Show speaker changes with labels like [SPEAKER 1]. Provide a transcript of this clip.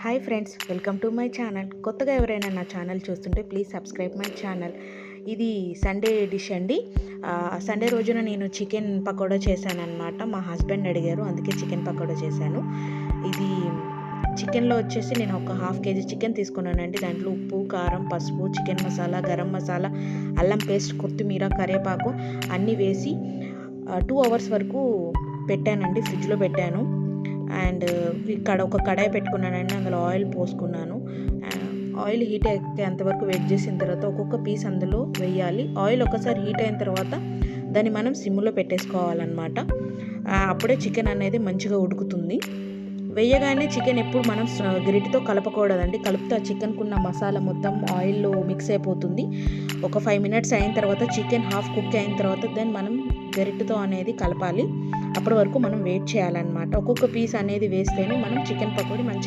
[SPEAKER 1] Hi friends, welcome to my channel. కొత్తగా ఎవరైనా నా ఛానల్ చూస్తుంటే ప్లీజ్ సబ్స్క్రైబ్ మై ఛానల్. ఇది సండే డిష్ అండి. సండే రోజున నేను చికెన్ పకోడా చేశాను అనమాట. మా హస్బెండ్ అడిగారు, అందుకే చికెన్ పకోడా చేశాను. ఇది చికెన్లో వచ్చేసి నేను ఒక హాఫ్ కేజీ చికెన్ తీసుకున్నానండి. దాంట్లో ఉప్పు, కారం, పసుపు, చికెన్ మసాలా, గరం మసాలా, అల్లం పేస్ట్, కొత్తిమీర, కరివేపాకు అన్నీ వేసి 2 అవర్స్ వరకు పెట్టానండి, ఫ్రిడ్జ్లో పెట్టాను. అండ్ ఇక్కడ ఒక కడాయి పెట్టుకున్నానండి, అందులో ఆయిల్ పోసుకున్నాను. ఆయిల్ హీట్ ఎక్కేంతవరకు వెయిట్ చేసిన తర్వాత ఒక్కొక్క పీస్ అందులో వేయాలి. ఆయిల్ ఒకసారి హీట్ అయిన తర్వాత దాన్ని మనం సిమ్లో పెట్టేసుకోవాలన్నమాట. అప్పుడే చికెన్ అనేది మంచిగా ఉడుకుతుంది. వేయగానే చికెన్ ఎప్పుడు మనం గరిటెతో కలపకూడదండి. కలిపితే ఆ చికెన్కు ఉన్న మసాలా మొత్తం ఆయిల్లో మిక్స్ అయిపోతుంది. ఒక 5 మినిట్స్ అయిన తర్వాత చికెన్ హాఫ్ కుక్ అయిన తర్వాత దాన్ని మనం గరిటెతో అనేది కలపాలి. అప్పటి వరకు మనం వెయిట్ చేయాలన్నమాట. ఒక్కొక్క పీస్ అనేది వేస్తేనే మనం చికెన్ పకోడీ మంచిగా